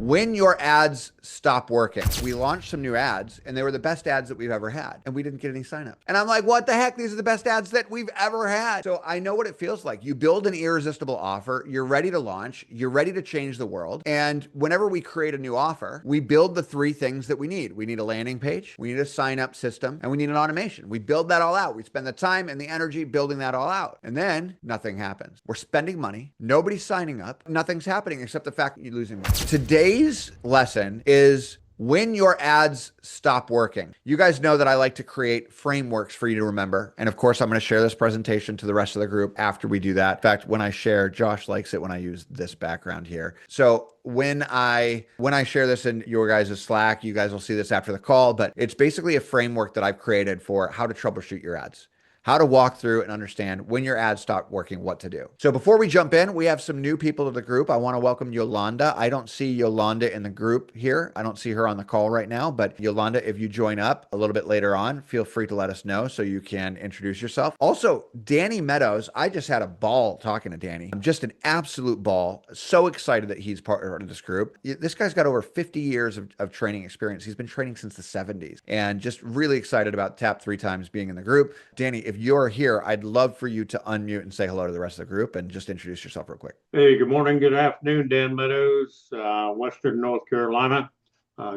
When your ads stop working. We launched some new ads and they were the best ads that we've ever had. And we didn't get any signups. And I'm like, what the heck? These are the best ads that we've ever had. So I know what it feels like. You build an irresistible offer. You're ready to launch. You're ready to change the world. And whenever we create a new offer, we build the three things that we need. We need a landing page. We need a sign up system and we need an automation. We build that all out. We spend the time and the energy building that all out. And then nothing happens. We're spending money. Nobody's signing up. Nothing's happening except the fact that you're losing money. Today's lesson is when your ads stop working. You guys know that I like to create frameworks for you to remember. And of course, I'm going to share this presentation to the rest of the group after we do that. In fact, when I share, Josh likes it when I use this background here. So when I share this in your guys' Slack, you guys will see this after the call, but it's basically a framework that I've created for how to troubleshoot your ads. How to walk through and understand when your ads stop working, what to do. So before we jump in, we have some new people to the group. I want to welcome Yolanda. I don't see Yolanda in the group here. I don't see her on the call right now, but Yolanda, if you join up a little bit later on, feel free to let us know so you can introduce yourself. Also, Danny Meadows, I just had a ball talking to Danny. Just an absolute ball. So excited that he's part of this group. This guy's got over 50 years of training experience. He's been training since the 70s and just really excited about Tap 3 Times being in the group. Danny, if you're here, I'd love for you to unmute and say hello to the rest of the group and just introduce yourself real quick. Hey, good morning, good afternoon, Dan Meadows, Western North Carolina.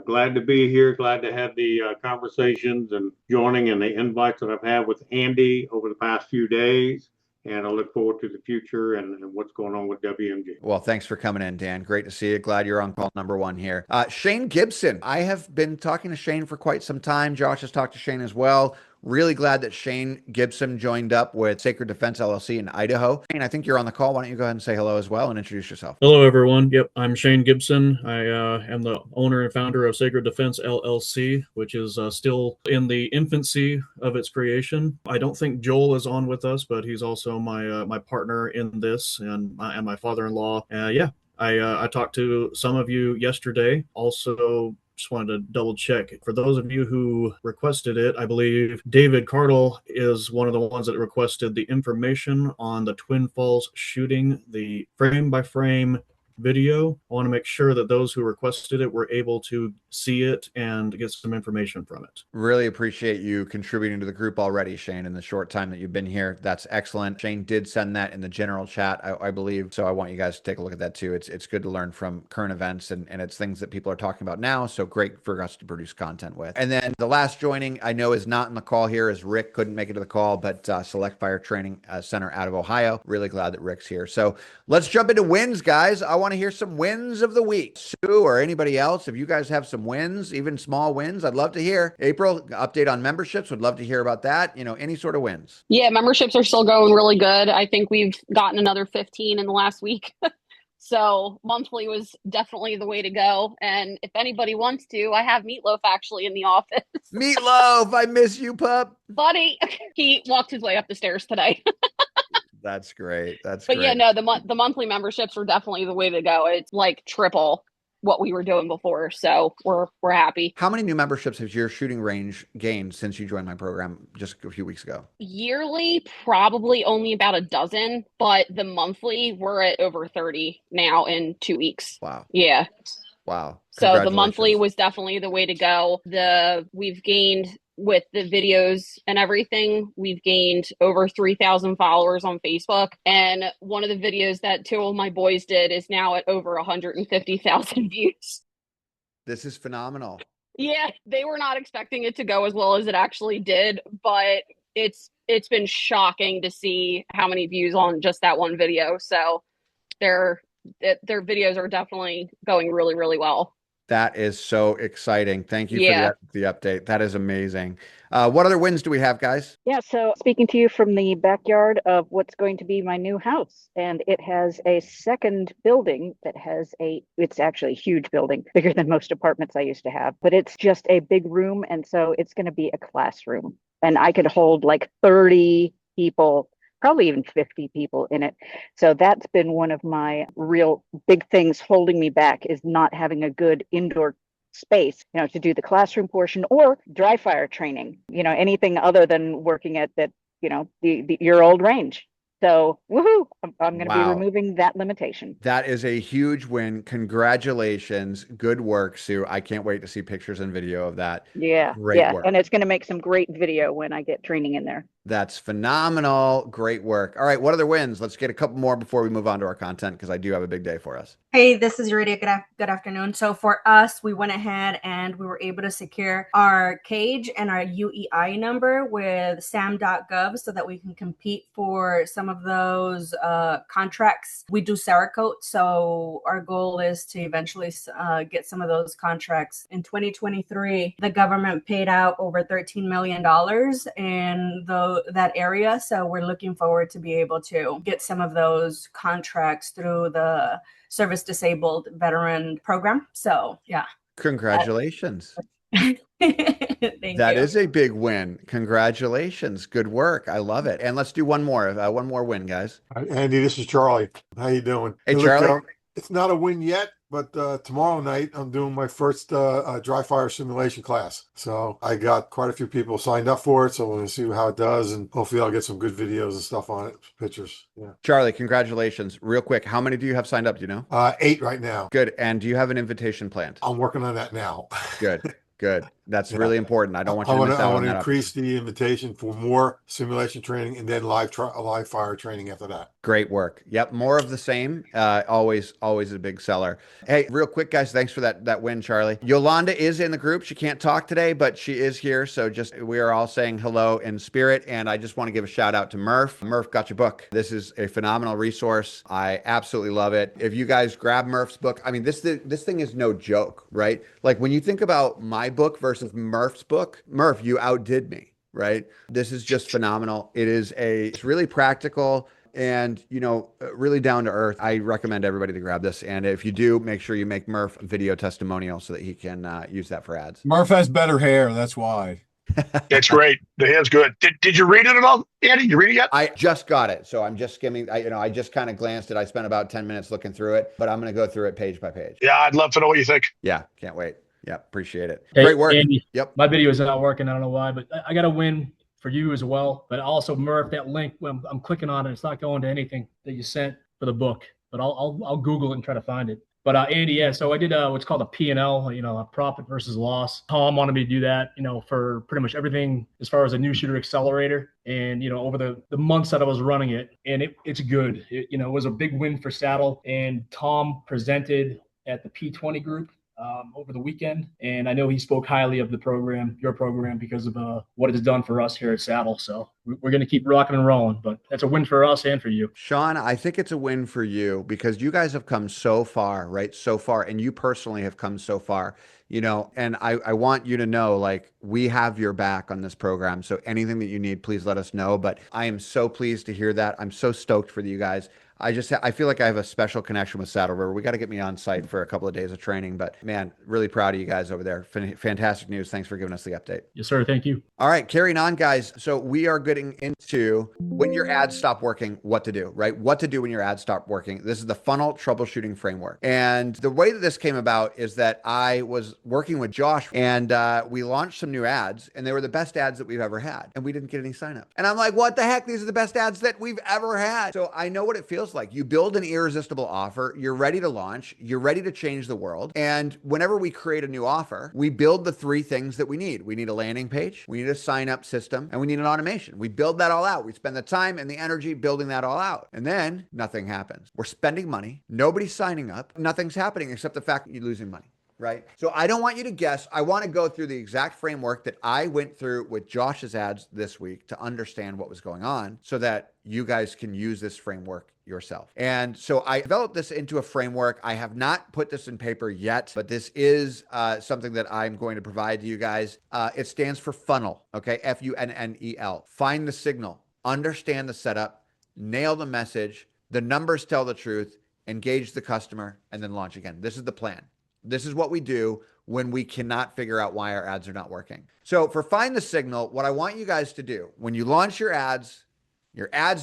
Glad to be here. Glad to have the conversations and joining and the invites that I've had with Andy over the past few days. And I look forward to the future and what's going on with WMG. Well, thanks for coming in, Dan. Great to see you. Glad you're on call number one here. Shane Gibson. I have been talking to Shane for quite some time. Josh has talked to Shane as well. Really glad that Shane Gibson joined up with Sacred Defense LLC in Idaho. Shane, I think you're on the call. Why don't you go ahead and say hello as well and introduce yourself? Hello, everyone. Yep, I'm Shane Gibson. I am the owner and founder of Sacred Defense LLC, which is still in the infancy of its creation. I don't think Joel is on with us, but he's also my partner in this and my father-in-law. I talked to some of you yesterday. Also, just wanted to double check. For those of you who requested it, I believe David Cardle is one of the ones that requested the information on the Twin Falls shooting, the frame by frame video. I want to make sure that those who requested it were able to see it and get some information from it. Really appreciate you contributing to the group already, Shane, in the short time that you've been here. That's excellent. Shane did send that in the general chat, I believe. So I want you guys to take a look at that too. It's good to learn from current events and it's things that people are talking about now. So great for us to produce content with. And then the last joining I know is not in the call here is Rick. Couldn't make it to the call, but Select Fire Training Center out of Ohio. Really glad that Rick's here. So let's jump into wins, guys. I want to hear some wins of the week. Sue or anybody else, if you guys have some wins, even small wins, I'd love to hear. April, update on memberships. Would love to hear about that. Any sort of wins. Yeah, memberships are still going really good. I think we've gotten another 15 in the last week. So monthly was definitely the way to go. And if anybody wants to, I have Meatloaf actually in the office. Meatloaf, I miss you, pup. Buddy, he walked his way up the stairs today. That's great. But great. Yeah, no, the monthly memberships are definitely the way to go. It's like triple what we were doing before. So we're happy. How many new memberships has your shooting range gained since you joined my program just a few weeks ago? Yearly, probably only about a dozen, but the monthly we're at over 30 now in 2 weeks. Wow. Yeah. Wow. So the monthly was definitely the way to go. We've gained with the videos and everything, we've gained over 3,000 followers on Facebook. And one of the videos that two of my boys did is now at over 150,000 views. This is phenomenal. Yeah, they were not expecting it to go as well as it actually did, but it's been shocking to see how many views on just that one video. So their videos are definitely going really, really well. That is so exciting. Thank you for the update. That is amazing. What other wins do we have, guys? Yeah, so speaking to you from the backyard of what's going to be my new house. And it has a second building that it's actually a huge building, bigger than most apartments I used to have, but it's just a big room. And so it's going to be a classroom. And I could hold like 30 people, probably even 50 people in it. So that's been one of my real big things holding me back, is not having a good indoor space, to do the classroom portion or dry fire training, anything other than working at that, your old range. So woohoo! I'm going to be Wow. removing that limitation. That is a huge win. Congratulations. Good work, Sue. I can't wait to see pictures and video of that. Yeah, Great yeah, work. and it's going to make some great video when I get training in there. That's phenomenal. Great work. All right, what other wins? Let's get a couple more before we move on to our content because I do have a big day for us. Hey, this is Yuridia. Good afternoon. So for us, we went ahead and we were able to secure our cage and our UEI number with SAM.gov so that we can compete for some of those contracts. We do Cerakote, so our goal is to eventually get some of those contracts. In 2023, the government paid out over $13 million in that area, so we're looking forward to be able to get some of those contracts through the service disabled veteran program. So yeah. Congratulations. Thank That you. is a big win. Congratulations. Good work. I love it. And let's do one more win, guys. Hi, Andy, this is Charlie. How you doing? Hey, Look, Charlie. it's not a win yet, but tomorrow night I'm doing my first dry fire simulation class. So I got quite a few people signed up for it. So we're going to see how it does, and hopefully I'll get some good videos and stuff on it, pictures. Yeah. Charlie, congratulations. Real quick, how many do you have signed up? Do you know? 8 right now. Good. And do you have an invitation planned? I'm working on that now. Good. Good. That's Yeah. really important. I don't want you I to want miss to out on that. increase the invitation for more simulation training and then live fire training after that. Great work. Yep, more of the same. Always a big seller. Hey, real quick, guys, thanks for that win, Charlie. Yolanda is in the group. She can't talk today, but she is here. So we are all saying hello in spirit. And I just want to give a shout out to Murph. Murph got your book. This is a phenomenal resource. I absolutely love it. If you guys grab Murph's book, I mean, this thing is no joke, right? Like when you think about my book versus Murph's book, Murph, you outdid me, right? This is just phenomenal. It's really practical and, really down to earth. I recommend everybody to grab this. And if you do, make sure you make Murph a video testimonial so that he can use that for ads. Murph has better hair. That's why. That's great. The hair's good. Did you read it at all, Andy? You read it yet? I just got it. So I'm just skimming. I just kind of glanced at it. I spent about 10 minutes looking through it, but I'm going to go through it page by page. Yeah, I'd love to know what you think. Yeah. Can't wait. Yeah. Appreciate it. Hey, Great work. Andy, Yep. my video is not working. I don't know why, but I got a win for you as well. But also, Murph, that link, when I'm clicking on it, it's not going to anything that you sent for the book. But I'll Google it and try to find it. But Andy, yeah, so I did what's called a P&L, a profit versus loss. Tom wanted me to do that, for pretty much everything as far as a new shooter accelerator. And, over the months that I was running it, and it's good. It was a big win for Saddle. And Tom presented at the P20 group over the weekend. And I know he spoke highly of the program, your program, because of what it has done for us here at Saddle. So we're going to keep rocking and rolling, but that's a win for us and for you. Sean, I think it's a win for you because you guys have come so far, right? So far. And you personally have come so far, and I want you to know, like, we have your back on this program. So anything that you need, please let us know. But I am so pleased to hear that. I'm so stoked for you guys. I feel like I have a special connection with Saddle River. We got to get me on site for a couple of days of training, but man, really proud of you guys over there. Fantastic news. Thanks for giving us the update. Yes, sir. Thank you. All right, carrying on, guys. So we are getting into when your ads stop working, what to do, right? What to do when your ads stop working. This is the funnel troubleshooting framework. And the way that this came about is that I was working with Josh and we launched some new ads and they were the best ads that we've ever had. And we didn't get any signups. And I'm like, what the heck? These are the best ads that we've ever had. So I know what it feels like. You build an irresistible offer. You're ready to launch. You're ready to change the world. And whenever we create a new offer, we build the 3 things that we need. We need a landing page. We need a sign up system and we need an automation. We build that all out. We spend the time and the energy building that all out. And then nothing happens. We're spending money. Nobody's signing up. Nothing's happening except the fact that you're losing money. Right? So I don't want you to guess. I want to go through the exact framework that I went through with Josh's ads this week to understand what was going on so that you guys can use this framework yourself. And so I developed this into a framework. I have not put this in paper yet, but this is something that I'm going to provide to you guys. It stands for funnel, okay? Funnel. Find the signal, understand the setup, nail the message, the numbers tell the truth, engage the customer, and then launch again. This is the plan. This is what we do when we cannot figure out why our ads are not working. So for find the signal, what I want you guys to do when you launch your ads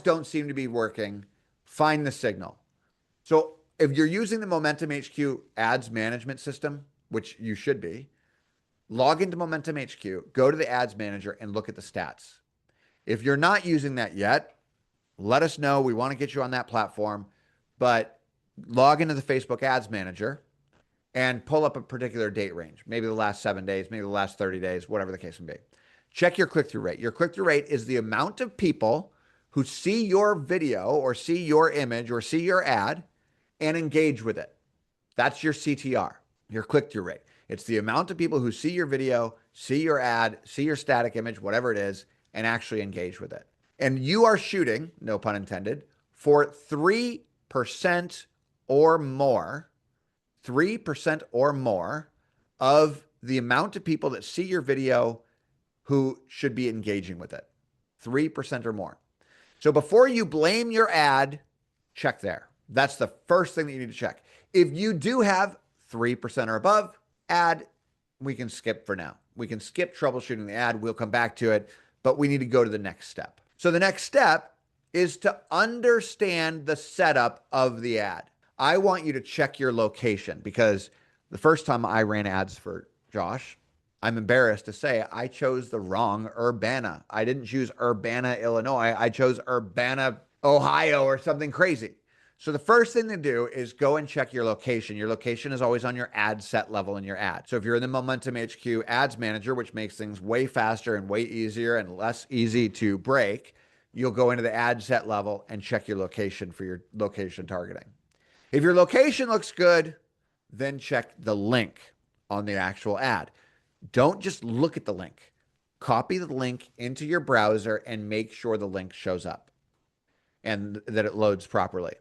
don't seem to be working, find the signal. So if you're using the Momentum HQ ads management system, which you should be, log into Momentum HQ, go to the ads manager and look at the stats. If you're not using that yet, let us know. We want to get you on that platform, but log into the Facebook Ads Manager and pull up a particular date range, maybe the last 7 days, maybe the last 30 days, whatever the case may be. Check your click-through rate. Your click-through rate is the amount of people who see your video or see your image or see your ad and engage with it. That's your CTR, your click-through rate. It's the amount of people who see your video, see your ad, see your static image, whatever it is, and actually engage with it. And you are shooting, no pun intended, for 3% or more, 3% or more of the amount of people that see your video who should be engaging with it. 3% or more. So before you blame your ad, check there. That's the first thing that you need to check. If you do have 3% or above ad, we can skip for now. We can skip troubleshooting the ad. We'll come back to it, but we need to go to the next step. So the next step is to understand the setup of the ad. I want you to check your location, because the first time I ran ads for Josh, I'm embarrassed to say I chose the wrong Urbana. I didn't choose Urbana, Illinois. I chose Urbana, Ohio, or something crazy. So the first thing to do is go and check your location. Your location is always on your ad set level in your ad. So if you're in the Momentum HQ Ads Manager, which makes things way faster and way easier and less easy to break, you'll go into the ad set level and check your location for your location targeting. If your location looks good, then check the link on the actual ad. Don't just look at the link. Copy the link into your browser and make sure the link shows up and that it loads properly.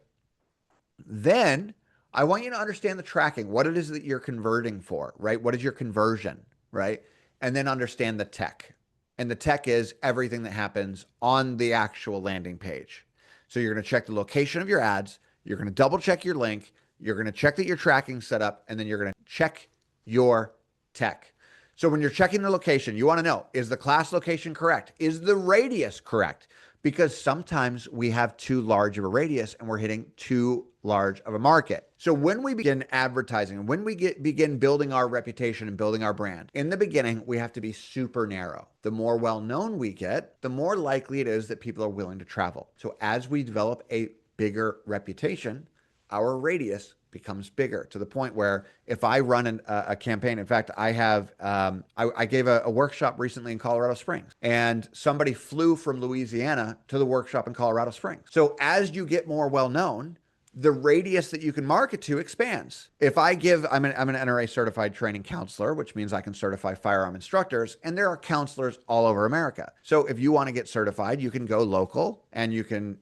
Then I want you to understand the tracking, what it is that you're converting for, right? What is your conversion, right? And then understand the tech. And the tech is everything that happens on the actual landing page. So you're going to check the location of your ads. You're going to double check your link. You're going to check that your tracking's set up, and then you're going to check your tech. So when you're checking the location, you want to know, is the class location correct? Is the radius correct? Because sometimes we have too large of a radius and we're hitting too large of a market. So when we begin advertising, when we begin building our reputation and building our brand, in the beginning, we have to be super narrow. The more well-known we get, the more likely it is that people are willing to travel. So as we develop a bigger reputation, our radius becomes bigger, to the point where if I run a campaign, in fact, I have, I gave a workshop recently in Colorado Springs, and somebody flew from Louisiana to the workshop in Colorado Springs. So as you get more well-known, the radius that you can market to expands. If I give, I'm an NRA certified training counselor, which means I can certify firearm instructors, and there are counselors all over America. So if you want to get certified, you can go local and you can,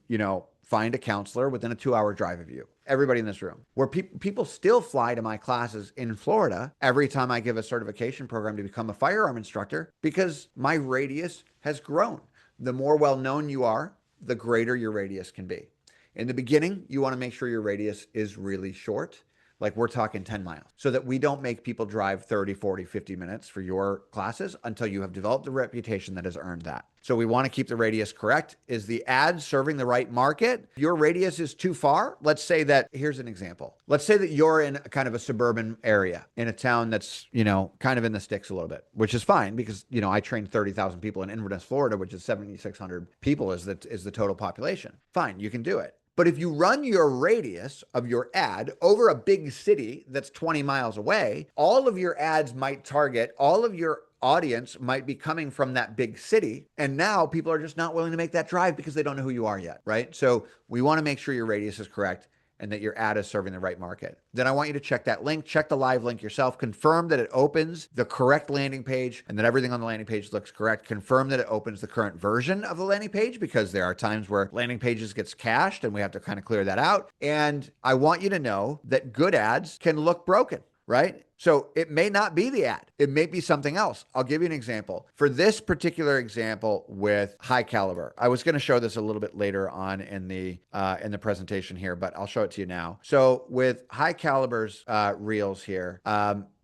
find a counselor within a 2-hour drive of you. Everybody in this room, where people still fly to my classes in Florida every time I give a certification program to become a firearm instructor, because my radius has grown. The more well-known you are, the greater your radius can be. In the beginning, you want to make sure your radius is really short. Like we're talking 10 miles, so that we don't make people drive 30, 40, 50 minutes for your classes until you have developed a reputation that has earned that. So we want to keep the radius correct. Is the ad serving the right market? Your radius is too far. Let's say that, here's an example. Let's say that you're in kind of a suburban area in a town that's, kind of in the sticks a little bit, which is fine because, I trained 30,000 people in Inverness, Florida, which is 7,600 people is the total population. Fine, you can do it. But if you run your radius of your ad over a big city that's 20 miles away, all of your ads might target, all of your audience might be coming from that big city. And now people are just not willing to make that drive because they don't know who you are yet, right? So we want to make sure your radius is correct and that your ad is serving the right market. Then I want you to check that link, check the live link yourself, confirm that it opens the correct landing page and that everything on the landing page looks correct. Confirm that it opens the current version of the landing page, because there are times where landing pages gets cached and we have to kind of clear that out. And I want you to know that good ads can look broken, right? So it may not be the ad. It may be something else. I'll give you an example. For this particular example with High Caliber, I was going to show this a little bit later on in the presentation here, but I'll show it to you now. So with High Caliber's reels here,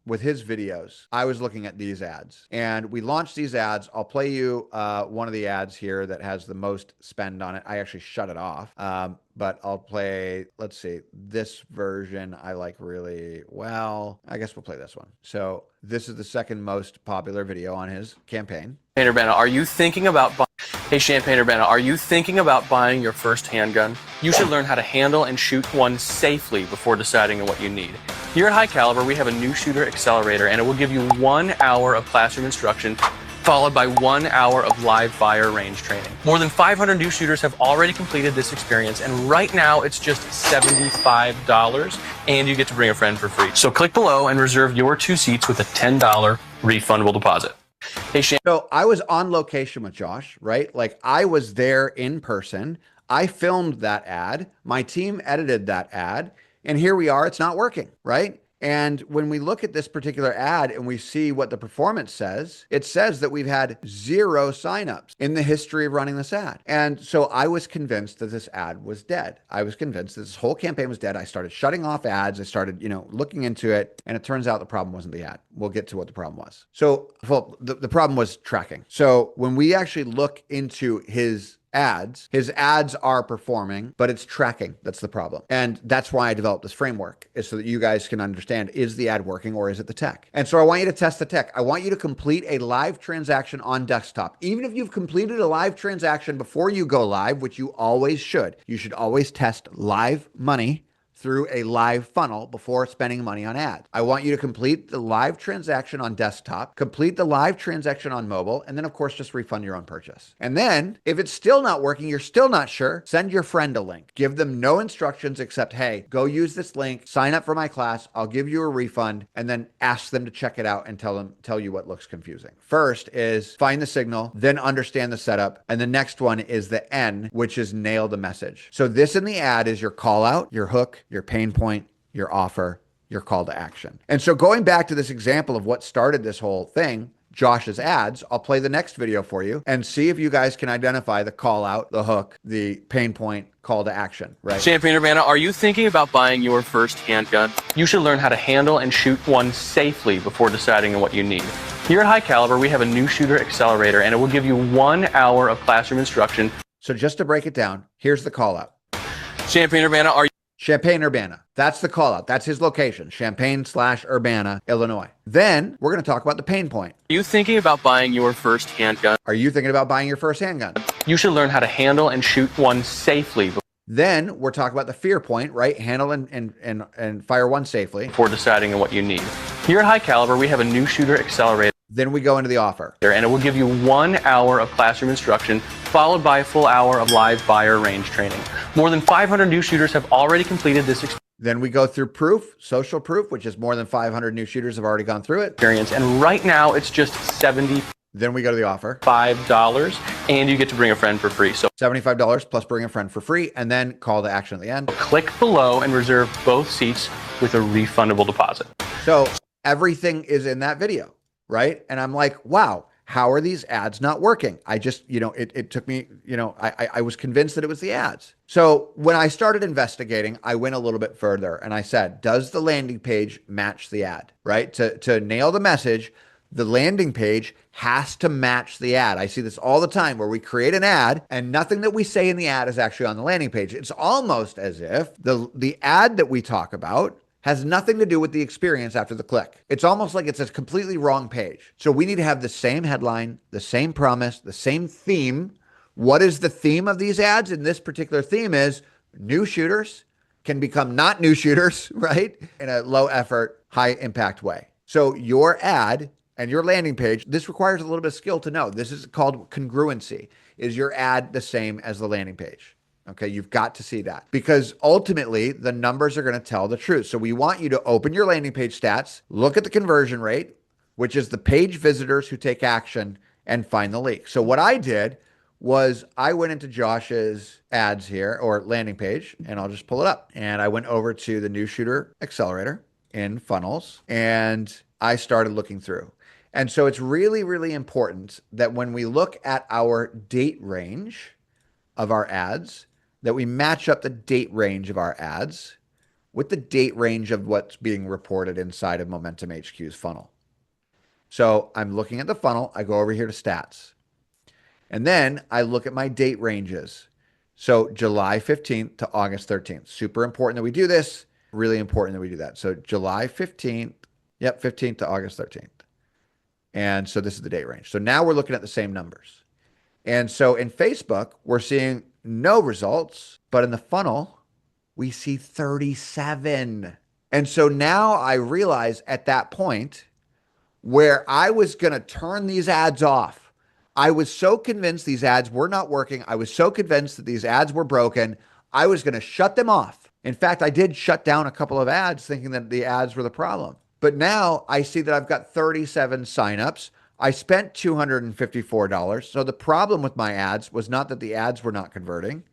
with his videos, I was looking at these ads, and we launched these ads. I'll play you one of the ads here that has the most spend on it. I actually shut it off, but I'll play, let's see, this version I like really well. I guess we'll play this one. So this is the second most popular video on his campaign. Hey, Urbana, are you thinking about Hey, Champaign-Urbana, are you thinking about buying your first handgun? You should learn how to handle and shoot one safely before deciding on what you need. Here at High Caliber, we have a new shooter accelerator, and it will give you 1 hour of classroom instruction followed by 1 hour of live fire range training. More than 500 new shooters have already completed this experience, and right now it's just $75, and you get to bring a friend for free. So click below and reserve your 2 seats with a $10 refundable deposit. Hey, So I was on location with Josh, right? Like I was there in person. I filmed that ad. My team edited that ad. And here we are. It's not working, right? And when we look at this particular ad and we see what the performance says, it says that we've had 0 signups in the history of running this ad. And so I was convinced that this ad was dead. I was convinced that this whole campaign was dead. I started shutting off ads. I started, looking into it. And it turns out the problem wasn't the ad. We'll get to what the problem was. So the problem was tracking. So when we actually look into his ads are performing, but it's tracking. That's the problem. And that's why I developed this framework, is so that you guys can understand, is the ad working or is it the tech? And so I want you to test the tech. I want you to complete a live transaction on desktop. Even if you've completed a live transaction before you go live, which you always should. You should always test live money through a live funnel before spending money on ads. I want you to complete the live transaction on desktop, complete the live transaction on mobile, and then of course, just refund your own purchase. And then if it's still not working, you're still not sure, send your friend a link. Give them no instructions except, hey, go use this link, sign up for my class, I'll give you a refund, and then ask them to check it out and tell you what looks confusing. First is find the signal, then understand the setup, and the next one is the N, which is nail the message. So this in the ad is your call out, your hook, your pain point, your offer, your call to action. And so going back to this example of what started this whole thing, Josh's ads, I'll play the next video for you and see if you guys can identify the call out, the hook, the pain point, call to action, right? Champaign-Urbana, are you thinking about buying your first handgun? You should learn how to handle and shoot one safely before deciding on what you need. Here at High Caliber, we have a new shooter accelerator, and it will give you 1 hour of classroom instruction. So just to break it down, here's the call out. Champaign-Urbana, are you Champaign-Urbana. That's the call out. That's his location, Champaign/Urbana, Illinois. Then we're going to talk about the pain point. Are you thinking about buying your first handgun? Are you thinking about buying your first handgun? You should learn how to handle and shoot one safely Then we're talking about the fear point, right? Handle and fire one safely before deciding on what you need. Here at High Caliber, we have a new shooter accelerator. Then we go into the offer. And it will give you 1 hour of classroom instruction, followed by a full hour of live fire range training. More than 500 new shooters have already completed this Then we go through proof, social proof, which is more than 500 new shooters have already gone through it. experience. And right now, it's just $75, Then we go to the offer. and you get to bring a friend for free. So $75 plus bring a friend for free, and then call to action at the end. click below and reserve both seats with a refundable deposit. So everything is in that video, right? And I'm like, wow, how are these ads not working? I just, it took me, I was convinced that it was the ads. So when I started investigating, I went a little bit further and I said, does the landing page match the ad, right? To nail the message, the landing page has to match the ad. I see this all the time where we create an ad and nothing that we say in the ad is actually on the landing page. It's almost as if the ad that we talk about has nothing to do with the experience after the click. It's almost like it's a completely wrong page. So we need to have the same headline, the same promise, the same theme. What is the theme of these ads? And this particular theme is new shooters can become not new shooters, right? In a low effort, high impact way. So your ad and your landing page, this requires a little bit of skill to know. This is called congruency. Is your ad the same as the landing page? Okay, you've got to see that because ultimately the numbers are going to tell the truth. So we want you to open your landing page stats, look at the conversion rate, which is the page visitors who take action, and find the leak. So what I did was I went into Josh's ads here or landing page, and I'll just pull it up. And I went over to the new shooter accelerator in funnels, and I started looking through. And so it's really, really important that when we look at our date range of our ads, that we match up the date range of our ads with the date range of what's being reported inside of Momentum HQ's funnel. So I'm looking at the funnel. I go over here to stats. And then I look at my date ranges. So July 15th to August 13th. Super important that we do this. Really important that we do that. So July 15th, 15th to August 13th. And so this is the date range. So now we're looking at the same numbers. And so in Facebook, we're seeing no results, but in the funnel, we see 37. And so now I realize at that point where I was going to turn these ads off, I was so convinced these ads were not working. I was so convinced that these ads were broken. I was going to shut them off. In fact, I did shut down a couple of ads thinking that the ads were the problem. But now I see that I've got 37 signups. I spent $254. So the problem with my ads was not that the ads were not converting.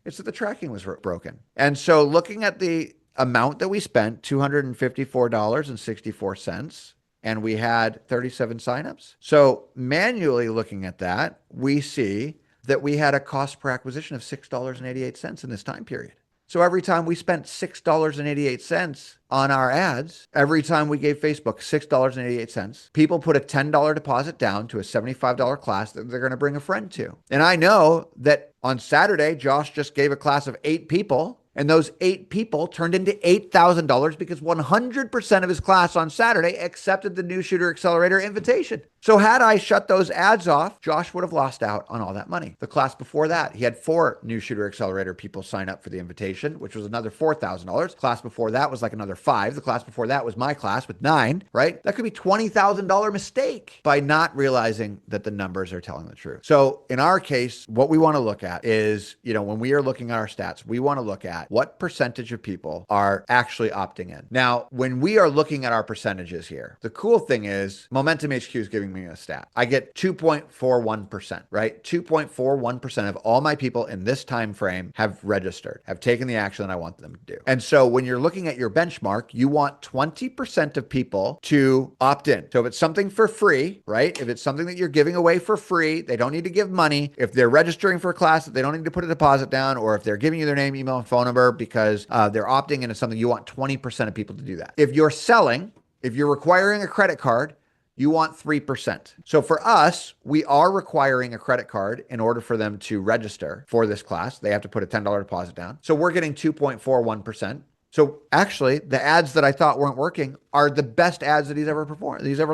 It's that the tracking was broken. And so looking at the amount that we spent, $254.64, and we had 37 signups. So manually looking at that, we see that we had a cost per acquisition of $6.88 in this time period. So every time we spent $6.88 on our ads, every time we gave Facebook $6.88, people put a $10 deposit down to a $75 class that they're going to bring a friend to. And I know that on Saturday, Josh just gave a class of 8 people, and those 8 people turned into $8,000 because 100% of his class on Saturday accepted the New Shooter Accelerator invitation. So had I shut those ads off, Josh would have lost out on all that money. The class before that, he had 4 New Shooter Accelerator people sign up for the invitation, which was another $4,000. Class before that was like another 5. The class before that was my class with 9, right? That could be $20,000 mistake by not realizing that the numbers are telling the truth. So in our case, what we want to look at is, when we are looking at our stats, we want to look at what percentage of people are actually opting in. Now, when we are looking at our percentages here, the cool thing is Momentum HQ is giving me a stat. I get 2.41%, right? 2.41% of all my people in this time frame have registered, have taken the action that I want them to do. And so when you're looking at your benchmark, you want 20% of people to opt in. So if it's something for free, right? If it's something that you're giving away for free, they don't need to give money. If they're registering for a class, they don't need to put a deposit down, or if they're giving you their name, email, and phone number because they're opting into something, you want 20% of people to do that. If you're selling, if you're requiring a credit card, you want 3%. So for us, we are requiring a credit card in order for them to register for this class. They have to put a $10 deposit down. So we're getting 2.41%. So actually, the ads that I thought weren't working are the best ads that he's ever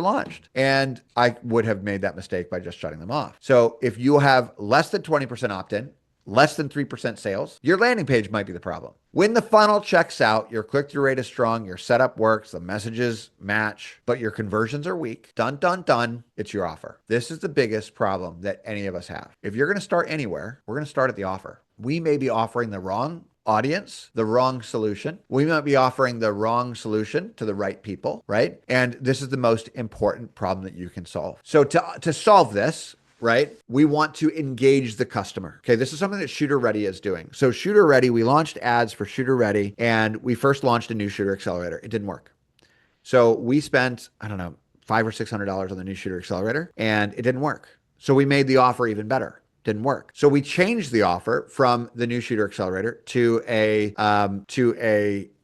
launched. And I would have made that mistake by just shutting them off. So if you have less than 20% opt-in, less than 3% sales, your landing page might be the problem. When the funnel checks out, your click-through rate is strong, your setup works, the messages match, but your conversions are weak, dun, dun, dun, it's your offer. This is the biggest problem that any of us have. If you're going to start anywhere, we're going to start at the offer. We may be offering the wrong audience, the wrong solution. We might be offering the wrong solution to the right people, right? And this is the most important problem that you can solve. So to solve this, right, we want to engage the customer. Okay, this is something that Shooter Ready is doing. So Shooter Ready, we launched ads for Shooter Ready, and we first launched a New Shooter Accelerator. It didn't work. So we spent, $500 or $600 on the New Shooter Accelerator, and it didn't work. So we made the offer even better. Didn't work. So we changed the offer from the New Shooter Accelerator to a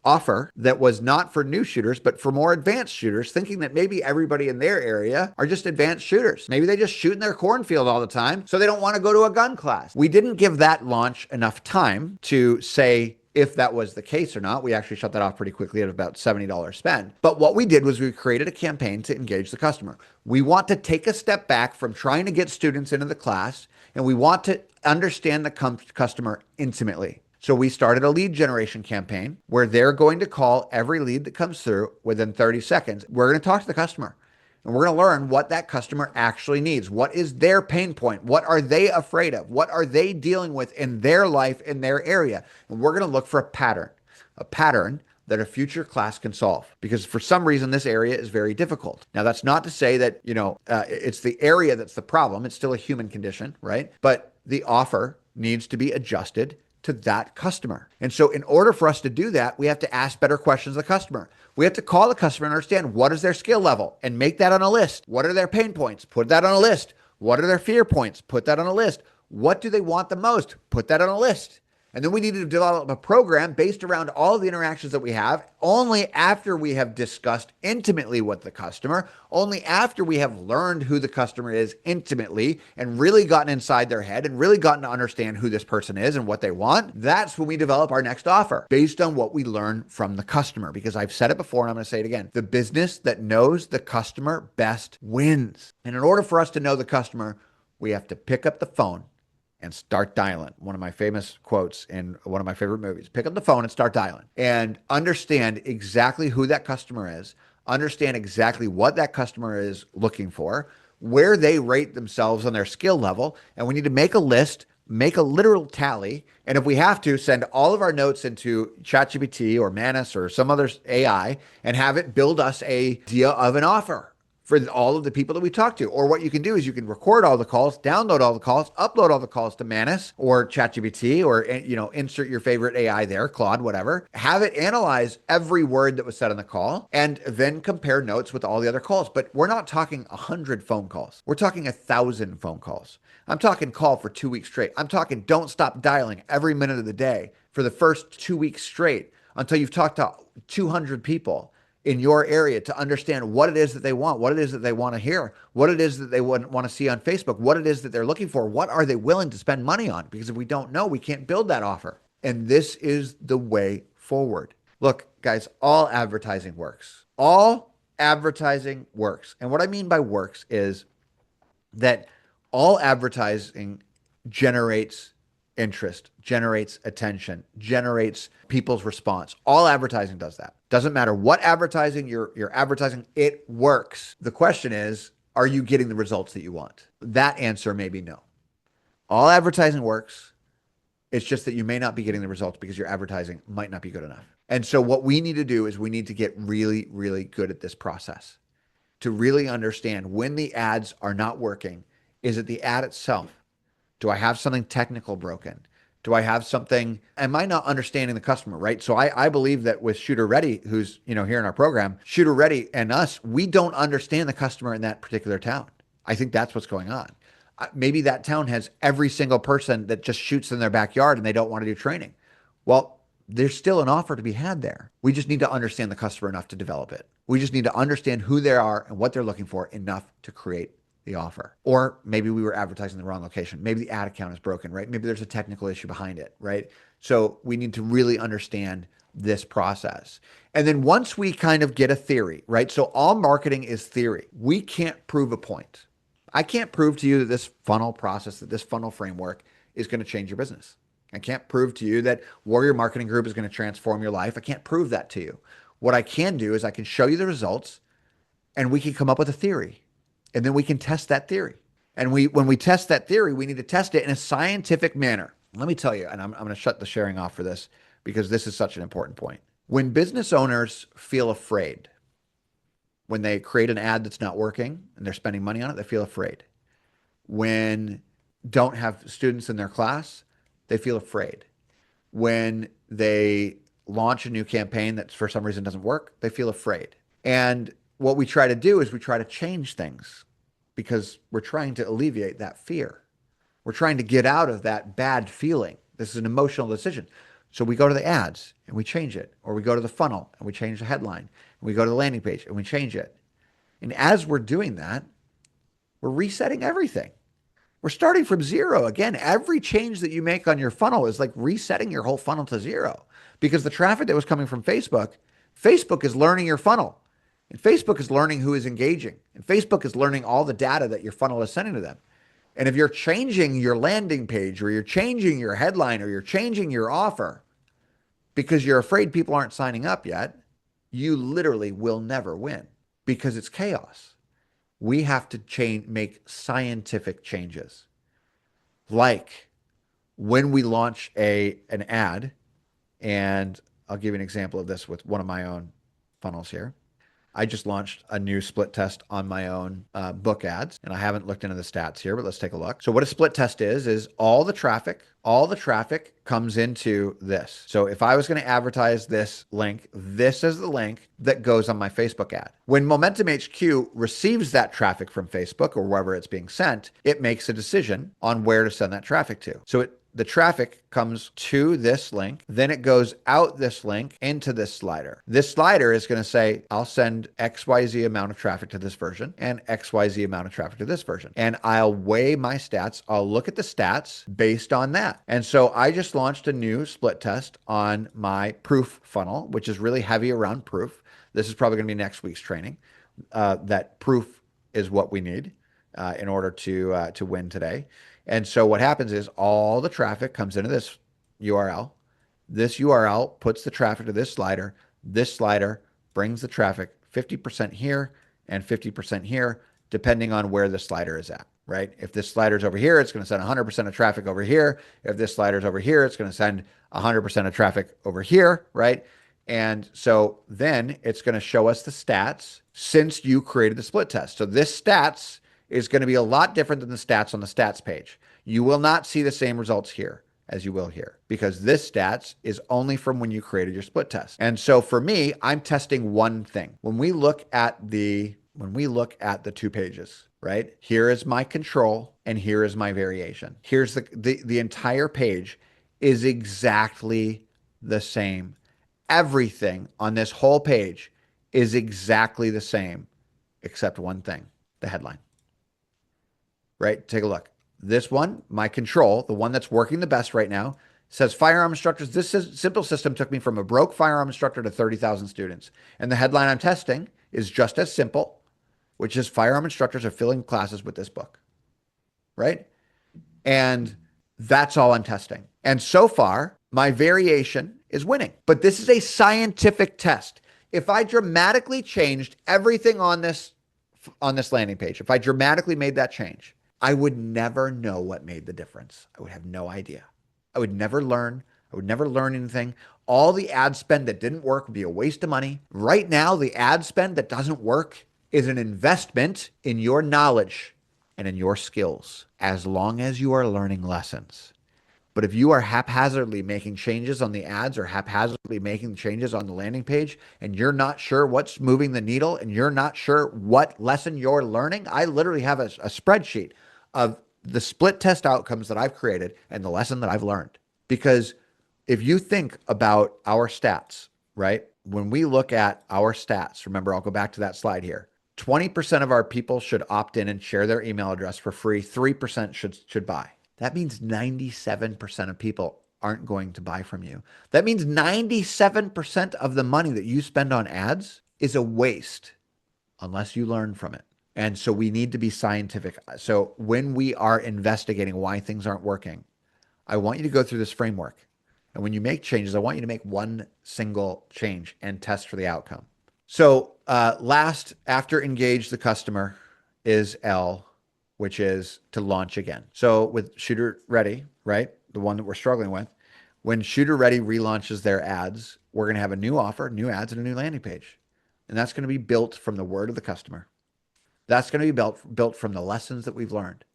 offer that was not for new shooters, but for more advanced shooters, thinking that maybe everybody in their area are just advanced shooters. Maybe they just shoot in their cornfield all the time, so they don't want to go to a gun class. We didn't give that launch enough time to say if that was the case or not. We actually shut that off pretty quickly at about $70 spend. But what we did was we created a campaign to engage the customer. We want to take a step back from trying to get students into the class, and we want to understand the customer intimately. So we started a lead generation campaign where they're going to call every lead that comes through within 30 seconds. We're going to talk to the customer, and we're going to learn what that customer actually needs. What is their pain point? What are they afraid of? What are they dealing with in their life, in their area? And we're going to look for a pattern that a future class can solve, because for some reason this area is very difficult. Now, that's not to say that, it's the area that's the problem. It's still a human condition, right? But the offer needs to be adjusted to that customer. And so in order for us to do that, we have to ask better questions of the customer. We have to call the customer and understand what is their skill level and make that on a list. What are their pain points? Put that on a list. What are their fear points? Put that on a list. What do they want the most? Put that on a list. And then we need to develop a program based around all the interactions that we have, only after we have discussed intimately with the customer, only after we have learned who the customer is intimately and really gotten inside their head and really gotten to understand who this person is and what they want. That's when we develop our next offer based on what we learn from the customer. Because I've said it before and I'm going to say it again. The business that knows the customer best wins. And in order for us to know the customer, We have to pick up the phone and start dialing. One of my famous quotes in one of my favorite movies: pick up the phone and start dialing, and understand exactly who that customer is, understand exactly what that customer is looking for, where they rate themselves on their skill level. And we need to make a list, make a literal tally. And if we have to, send all of our notes into ChatGPT or Manus or some other AI and have it build us a idea of an offer for all of the people that we talk to. Or what you can do is you can record all the calls, download all the calls, upload all the calls to Manus or ChatGPT, or, you know, insert your favorite AI there, Claude, whatever. Have it analyze every word that was said on the call and then compare notes with all the other calls. But we're not talking 100 phone calls. We're talking 1,000 phone calls. I'm talking call for 2 weeks straight. I'm talking don't stop dialing every minute of the day for the first 2 weeks straight until you've talked to 200 people in your area to understand what it is that they want, what it is that they want to hear, what it is that they want to see on Facebook, what it is that they're looking for, what are they willing to spend money on? Because if we don't know, we can't build that offer. And this is the way forward. Look, guys, all advertising works. All advertising works. And what I mean by works is that all advertising generates interest, generates attention, generates people's response. All advertising does that. Doesn't matter what advertising you're advertising, it works. The question is, are you getting the results that you want? That answer may be no. All advertising works. It's just that you may not be getting the results because your advertising might not be good enough. And so what we need to do is we need to get really, really good at this process to really understand when the ads are not working. Is it the ad itself? Do I have something technical broken? Do I have something, am I not understanding the customer, right? So I believe that with Shooter Ready, who's, you know, here in our program, Shooter Ready and us, we don't understand the customer in that particular town. I think that's what's going on. Maybe that town has every single person that just shoots in their backyard and they don't want to do training. Well, there's still an offer to be had there. We just need to understand the customer enough to develop it. We just need to understand who they are and what they're looking for enough to create the offer. Or maybe we were advertising the wrong location. Maybe the ad account is broken, right? Maybe there's a technical issue behind it, right? So we need to really understand this process. And then once we kind of get a theory, right? So all marketing is theory. We can't prove a point. I can't prove to you that this funnel process, that this funnel framework is going to change your business. I can't prove to you that Warrior Marketing Group is going to transform your life. I can't prove that to you. What I can do is I can show you the results and we can come up with a theory. And then we can test that theory. And when we test that theory, we need to test it in a scientific manner. Let me tell you, and I'm going to shut the sharing off for this because this is such an important point. When business owners feel afraid, when they create an ad that's not working and they're spending money on it, they feel afraid. When don't have students in their class, they feel afraid. When they launch a new campaign that for some reason doesn't work, they feel afraid. And what we try to do is we try to change things because we're trying to alleviate that fear. We're trying to get out of that bad feeling. This is an emotional decision. So we go to the ads and we change it, or we go to the funnel and we change the headline, and we go to the landing page and we change it. And as we're doing that, we're resetting everything. We're starting from zero. Again, every change that you make on your funnel is like resetting your whole funnel to zero, because the traffic that was coming from Facebook is learning your funnel. And Facebook is learning who is engaging. And Facebook is learning all the data that your funnel is sending to them. And if you're changing your landing page, or you're changing your headline, or you're changing your offer because you're afraid people aren't signing up yet, you literally will never win because it's chaos. We have to make scientific changes. Like when we launch an ad, and I'll give you an example of this with one of my own funnels here. I just launched a new split test on my own book ads, and I haven't looked into the stats here, but let's take a look. So what a split test is all the traffic comes into this. So if I was going to advertise this link, this is the link that goes on my Facebook ad. When Momentum HQ receives that traffic from Facebook or wherever it's being sent, it makes a decision on where to send that traffic to. So the traffic comes to this link, then it goes out this link into this slider. This slider is going to say, I'll send XYZ amount of traffic to this version and XYZ amount of traffic to this version. And I'll weigh my stats. I'll look at the stats based on that. And so I just launched a new split test on my proof funnel, which is really heavy around proof. This is probably going to be next week's training. That proof is what we need. in order to win today. And so what happens is all the traffic comes into this URL. This URL puts the traffic to this slider. This slider brings the traffic 50% here and 50% here, depending on where the slider is at, right? If this slider's over here, it's going to send 100% of traffic over here. If this slider's over here, it's going to send 100% of traffic over here, right? And so then it's going to show us the stats since you created the split test. So this stats is going to be a lot different than the stats on the stats page. You will not see the same results here as you will here, because this stats is only from when you created your split test. And so for me, I'm testing one thing. When we look at the 2 pages, right? Here is my control and here is my variation. Here's the entire page is exactly the same. Everything on this whole page is exactly the same, except one thing, the headline. Right? Take a look. This one, my control, the one that's working the best right now, says firearm instructors. This simple system took me from a broke firearm instructor to 30,000 students. And the headline I'm testing is just as simple, which is firearm instructors are filling classes with this book. Right? And that's all I'm testing. And so far, my variation is winning. But this is a scientific test. If I dramatically changed everything on this landing page, if I dramatically made that change, I would never know what made the difference. I would have no idea. I would never learn. I would never learn anything. All the ad spend that didn't work would be a waste of money. Right now, the ad spend that doesn't work is an investment in your knowledge and in your skills, as long as you are learning lessons. But if you are haphazardly making changes on the ads or haphazardly making changes on the landing page and you're not sure what's moving the needle and you're not sure what lesson you're learning, I literally have a spreadsheet of the split test outcomes that I've created and the lesson that I've learned. Because if you think about our stats, right? When we look at our stats, remember, I'll go back to that slide here. 20% of our people should opt in and share their email address for free. 3% should buy. That means 97% of people aren't going to buy from you. That means 97% of the money that you spend on ads is a waste unless you learn from it. And so we need to be scientific. So when we are investigating why things aren't working, I want you to go through this framework. And when you make changes, I want you to make one single change and test for the outcome. So last, after engage the customer, is L, which is to launch again. So with Shooter Ready, right, the one that we're struggling with, when Shooter Ready relaunches their ads, we're going to have a new offer, new ads, and a new landing page. And that's going to be built from the word of the customer. That's going to be built from the lessons that we've learned.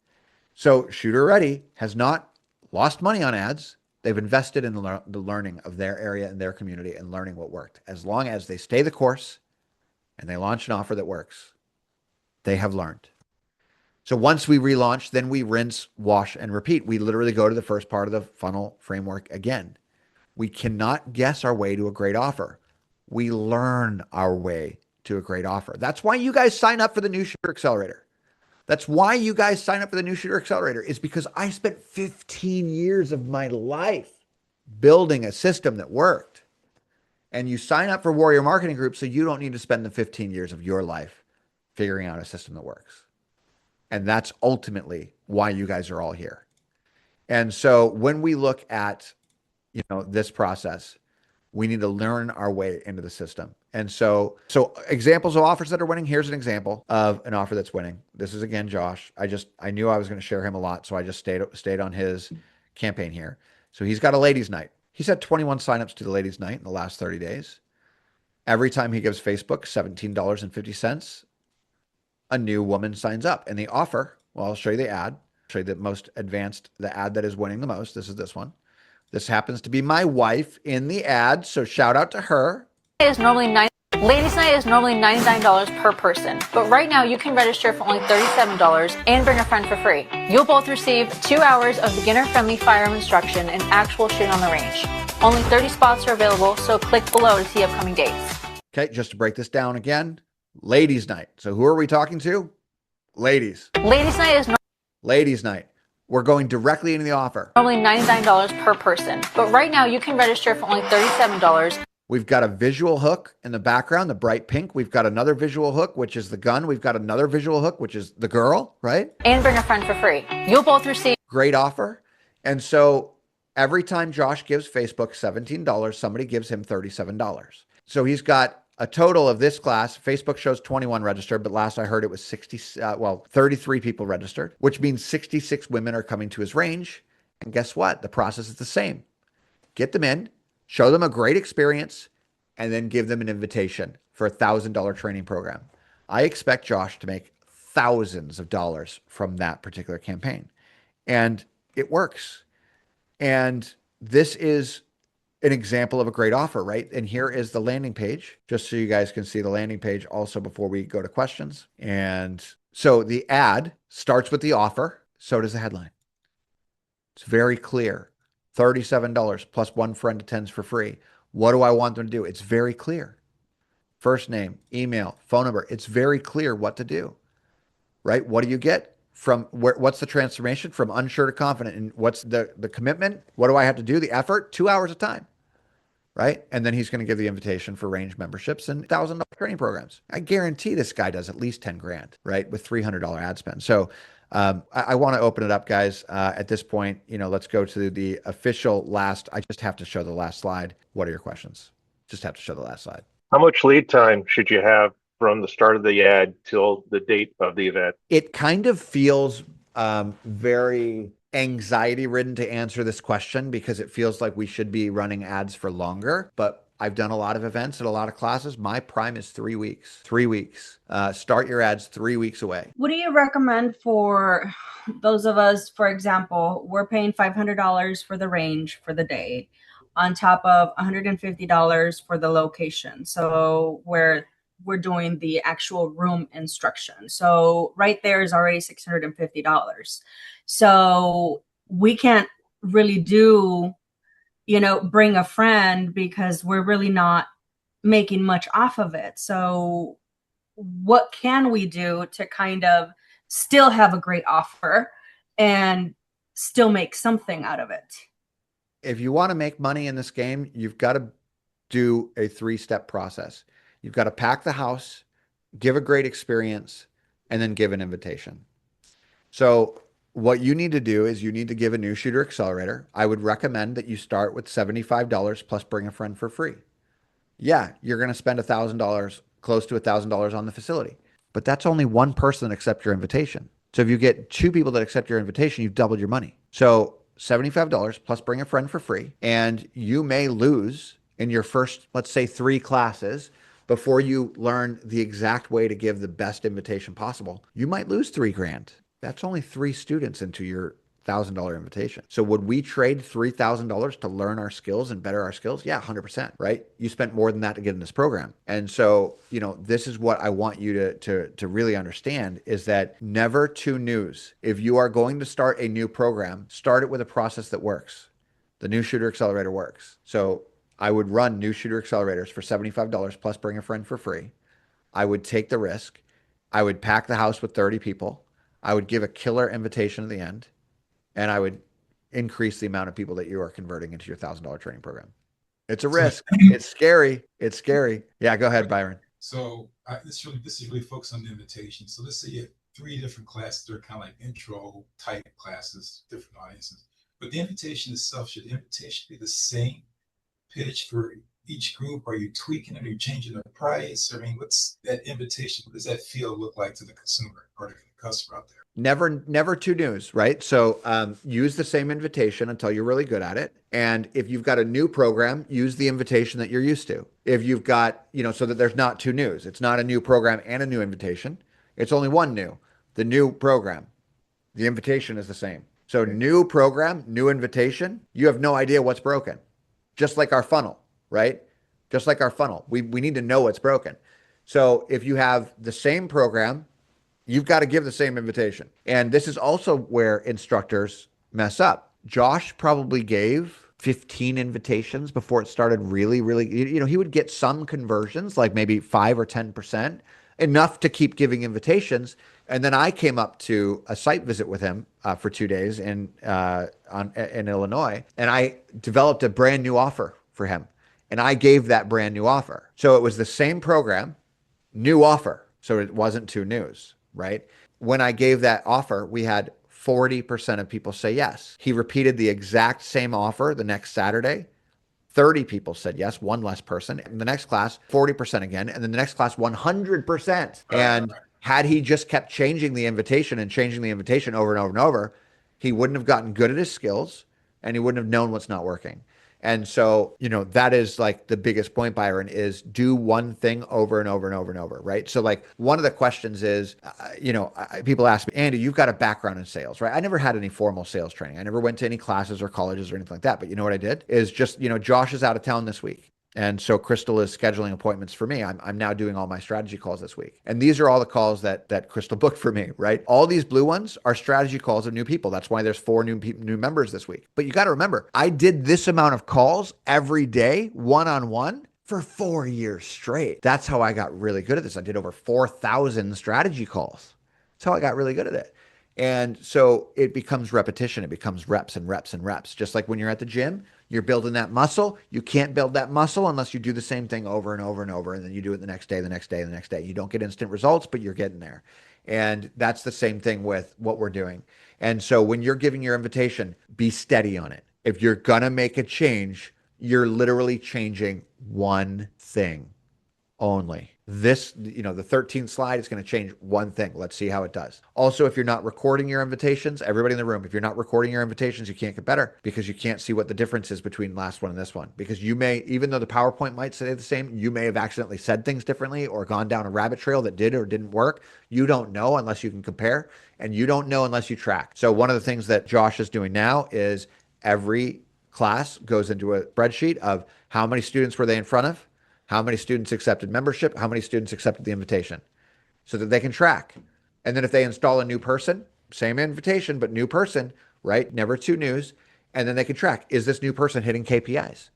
So Shooter Ready has not lost money on ads. They've invested in the learning of their area and their community and learning what worked. As long as they stay the course and they launch an offer that works, they have learned. So once we relaunch, then we rinse, wash, and repeat. We literally go to the first part of the funnel framework again. We cannot guess our way to a great offer. We learn our way to a great offer. That's why you guys sign up for the New Shooter Accelerator. That's why you guys sign up for the New Shooter Accelerator, is because I spent 15 years of my life building a system that worked. And you sign up for Warrior Marketing Group so you don't need to spend the 15 years of your life figuring out a system that works. And that's ultimately why you guys are all here. And so when we look at, this process, we need to learn our way into the system. And so examples of offers that are winning. Here's an example of an offer that's winning. This is, again, Josh. I knew I was going to share him a lot, so I just stayed on his campaign here. So he's got a ladies' night. He's had 21 signups to the ladies' night in the last 30 days. Every time he gives Facebook $17.50, a new woman signs up. And the offer, well, I'll show you the ad. I'll show you the most advanced, the ad that is winning the most. This is this one. This happens to be my wife in the ad, so shout out to her. Ladies Night is normally $99 per person, but right now you can register for only $37 and bring a friend for free. You'll both receive 2 hours of beginner-friendly firearm instruction and actual shooting on the range. Only 30 spots are available, so click below to see upcoming dates. Okay, just to break this down again, ladies' night. So who are we talking to? Ladies. Ladies' night. We're going directly into the offer. Normally $99 per person, but right now you can register for only $37. We've got a visual hook in the background, the bright pink. We've got another visual hook, which is the gun. We've got another visual hook, which is the girl, right? And bring a friend for free. You'll both receive. Great offer. And so every time Josh gives Facebook $17, somebody gives him $37. So he's got a total of this class. Facebook shows 21 registered, but last I heard it was 33 people registered, which means 66 women are coming to his range. And guess what? The process is the same. Get them in, show them a great experience, and then give them an invitation for a $1,000 training program. I expect Josh to make thousands of dollars from that particular campaign. And it works. And this is an example of a great offer, right? And here is the landing page, just so you guys can see the landing page also before we go to questions. And so the ad starts with the offer. So does the headline. It's very clear. $37 plus one friend attends for free. What do I want them to do? It's very clear. First name, email, phone number. It's very clear what to do, right? What do you get from where? What's the transformation from unsure to confident? And what's the commitment? What do I have to do? The effort, 2 hours of time, right? And then he's going to give the invitation for range memberships and $1,000 training programs. I guarantee this guy does at least 10 grand, right? With $300 ad spend. So I want to open it up, guys. At this point, let's go to the official last. I just have to show the last slide. What are your questions? Just have to show the last slide. How much lead time should you have from the start of the ad till the date of the event? It kind of feels very anxiety ridden to answer this question because it feels like we should be running ads for longer, but I've done a lot of events and a lot of classes. My prime is 3 weeks. 3 weeks. Start your ads 3 weeks away. What do you recommend for those of us, for example, we're paying $500 for the range for the day on top of $150 for the location. So we're doing the actual room instruction. So right there is already $650. So we can't really do, bring a friend because we're really not making much off of it. So what can we do to kind of still have a great offer and still make something out of it? If you want to make money in this game, you've got to do a 3-step process. You've got to pack the house, give a great experience, and then give an invitation. So what you need to do is you need to give a new shooter accelerator. I would recommend that you start with $75 plus bring a friend for free. Yeah, you're going to spend $1,000, close to $1,000 on the facility, but that's only one person that accepts your invitation. So if you get 2 people that accept your invitation, you've doubled your money. So $75 plus bring a friend for free. And you may lose in your first, let's say 3 classes before you learn the exact way to give the best invitation possible. You might lose 3 grand. That's only 3 students into your $1,000 invitation. So would we trade $3,000 to learn our skills and better our skills? Yeah, 100%, right? You spent more than that to get in this program. And so, this is what I want you to really understand is that never too news. If you are going to start a new program, start it with a process that works. The New Shooter Accelerator works. So I would run New Shooter Accelerators for $75 plus bring a friend for free. I would take the risk. I would pack the house with 30 people. I would give a killer invitation at the end, and I would increase the amount of people that you are converting into your $1,000 training program. It's a risk. It's scary. It's scary. Yeah, go ahead, Byron. So this is really focused on the invitation. So let's say you have 3 different classes. They're kind of like intro type classes, different audiences. But the invitation itself, should the invitation be the same pitch for each group? Are you tweaking it? Are you changing the price? I mean, what's that invitation? What does that feel look like to the consumer or the customer out there? Never too news, right? So use the same invitation until you're really good at it. And if you've got a new program, use the invitation that you're used to. If you've got, so that there's not 2 news. It's not a new program and a new invitation. It's only one new. The new program. The invitation is the same. So new program, new invitation, you have no idea what's broken. Just like our funnel, right? Just like our funnel. We need to know what's broken. So if you have the same program, you've got to give the same invitation. And this is also where instructors mess up. Josh probably gave 15 invitations before it started really, he would get some conversions, like maybe 5 or 10%, enough to keep giving invitations. And then I came up to a site visit with him for 2 days in Illinois, and I developed a brand new offer for him. And I gave that brand new offer. So it was the same program, new offer. So it wasn't two news, right? When I gave that offer, we had 40% of people say yes. He repeated the exact same offer the next Saturday. 30 people said yes, one less person. In the next class, 40% again. And then the next class, 100%. And had he just kept changing the invitation and changing the invitation over and over and over, he wouldn't have gotten good at his skills and he wouldn't have known what's not working. And so, that is like the biggest point, Byron, is do one thing over and over and over and over, right? So like one of the questions is, people ask me, Andy, you've got a background in sales, right? I never had any formal sales training. I never went to any classes or colleges or anything like that. But you know what I did is just, Josh is out of town this week. And so Crystal is scheduling appointments for me. I'm now doing all my strategy calls this week. And these are all the calls that Crystal booked for me, right? All these blue ones are strategy calls of new people. That's why there's 4 new members this week. But you got to remember, I did this amount of calls every day, one-on-one, for 4 years straight. That's how I got really good at this. I did over 4,000 strategy calls. That's how I got really good at it. And so it becomes repetition. It becomes reps and reps and reps. Just like when you're at the gym, you're building that muscle. You can't build that muscle unless you do the same thing over and over and over. And then you do it the next day, the next day, the next day. You don't get instant results, but you're getting there. And that's the same thing with what we're doing. And so when you're giving your invitation, be steady on it. If you're going to make a change, you're literally changing one thing only. This, the 13th slide is going to change one thing. Let's see how it does. Also, if you're not recording your invitations, everybody in the room, if you're not recording your invitations, you can't get better because you can't see what the difference is between last one and this one. Because you may, even though the PowerPoint might say the same, you may have accidentally said things differently or gone down a rabbit trail that did or didn't work. You don't know unless you can compare, and you don't know unless you track. So one of the things that Josh is doing now is every class goes into a spreadsheet of how many students were they in front of, how many students accepted membership, how many students accepted the invitation, so that they can track. And then if they install a new person, same invitation, but new person, right? Never two news. And then they can track, is this new person hitting KPIs?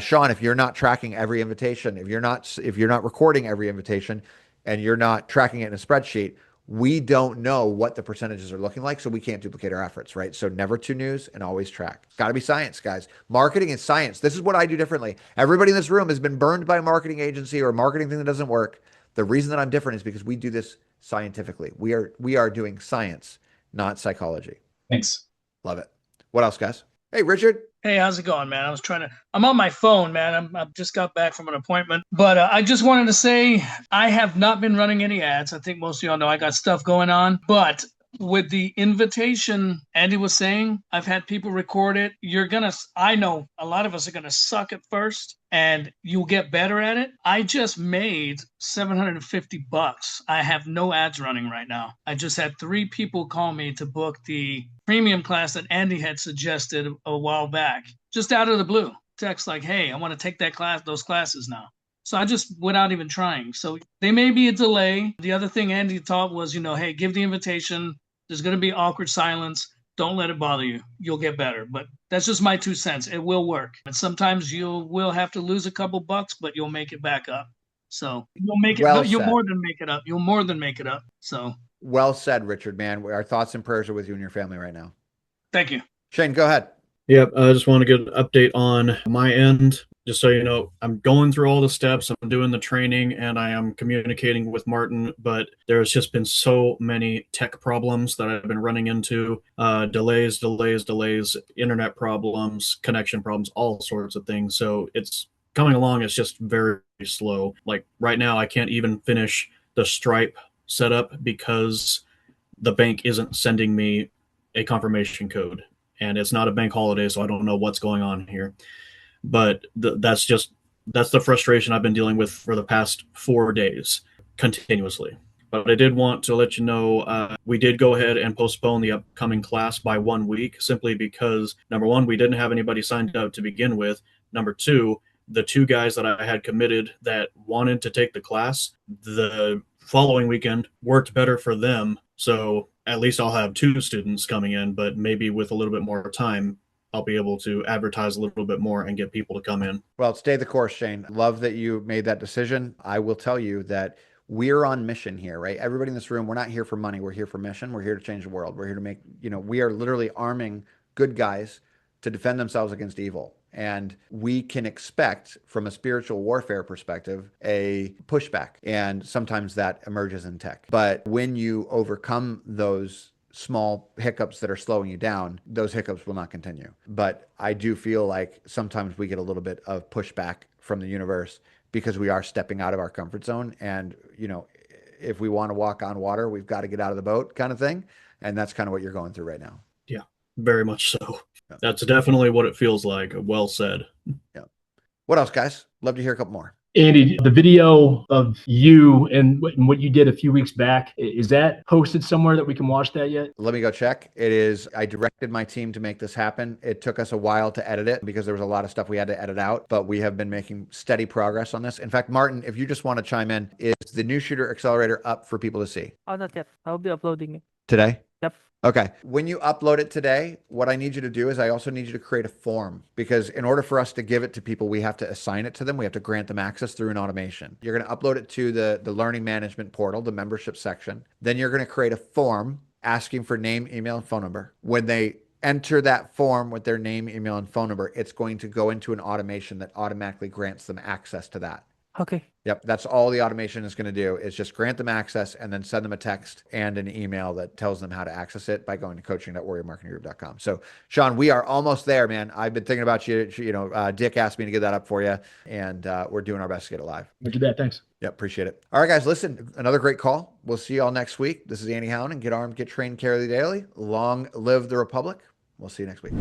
Sean, if you're not tracking every invitation, if you're not recording every invitation and you're not tracking it in a spreadsheet, we don't know what the percentages are looking like, so we can't duplicate our efforts, right? So never two news and always track. Got to be science, guys. Marketing is science. This is what I do differently. Everybody in this room has been burned by a marketing agency or a marketing thing that doesn't work. The reason that I'm different is because we do this scientifically. We are doing science, not psychology. Thanks. Love it. What else, guys? Hey, Richard. Hey, how's it going, man? I'm on my phone, man. I just got back from an appointment, but I just wanted to say I have not been running any ads. I think most of y'all know I got stuff going on, but with the invitation, Andy was saying, I've had people record it. I know a lot of us are going to suck at first and you'll get better at it. I just made $750. I have no ads running right now. I just had 3 people call me to book the premium class that Andy had suggested a while back, just out of the blue. Text like, hey, I want to take those classes now. So I just, without even trying. So there may be a delay. The other thing Andy taught was, hey, give the invitation. There's going to be awkward silence. Don't let it bother you. You'll get better. But that's just my 2 cents. It will work. And sometimes you will have to lose a couple bucks, but you'll make it back up. So you'll make it. You'll more than make it up. You'll more than make it up. So well said, Richard, man. Our thoughts and prayers are with you and your family right now. Thank you. Shane, go ahead. Yep, I just want to get an update on my end. Just so you know, I'm going through all the steps, I'm doing the training, and I am communicating with Martin, but there's just been so many tech problems that I've been running into. Delays, internet problems, connection problems, all sorts of things. So it's coming along, it's just very slow. Like right now, I can't even finish the Stripe setup because the bank isn't sending me a confirmation code. And it's not a bank holiday, so I don't know what's going on here. But that's the frustration I've been dealing with for the past 4 days continuously. But I did want to let you know, we did go ahead and postpone the upcoming class by 1 week, simply because, number one, we didn't have anybody signed up to begin with. Number two, the 2 guys that I had committed that wanted to take the class, the following weekend worked better for them. So at least I'll have 2 students coming in, but maybe with a little bit more time, I'll be able to advertise a little bit more and get people to come in. Well, stay the course, Shane. Love that you made that decision. I will tell you that we're on mission here, right? Everybody in this room, we're not here for money. We're here for mission. We're here to change the world. We're here to make, we are literally arming good guys to defend themselves against evil. And we can expect, from a spiritual warfare perspective, a pushback. And sometimes that emerges in tech. But when you overcome those small hiccups that are slowing you down, those hiccups will not continue. But I do feel like sometimes we get a little bit of pushback from the universe because we are stepping out of our comfort zone. And, you know, if we want to walk on water, we've got to get out of the boat kind of thing. And that's kind of what you're going through right now. Yeah, very much so. That's definitely what it feels like. Well said. Yeah. What else, guys? Love to hear a couple more. Andy, the video of you and what you did a few weeks back, is that posted somewhere that we can watch that yet? Let me go check. It is. I directed my team to make this happen. It took us a while to edit it because there was a lot of stuff we had to edit out, but we have been making steady progress on this. In fact, Martin, if you just want to chime in, is the new Shooter Accelerator up for people to see? Oh, not yet. I'll be uploading it. Today? Yep. Okay. When you upload it today, what I need you to do is I also need you to create a form, because in order for us to give it to people, we have to assign it to them. We have to grant them access through an automation. You're going to upload it to the learning management portal, the membership section. Then you're going to create a form asking for name, email, and phone number. When they enter that form with their name, email, and phone number, it's going to go into an automation that automatically grants them access to that. Okay. Yep. That's all the automation is going to do, is just grant them access and then send them a text and an email that tells them how to access it by going to coaching.warriormarketinggroup.com. So Sean, we are almost there, man. I've been thinking about you. Dick asked me to get that up for you, and we're doing our best to get it live. We'll do that. Thanks. Yep. Appreciate it. All right, guys, listen, another great call. We'll see you all next week. This is Andy Howland. Get armed, get trained, carry the daily. Long live the Republic. We'll see you next week.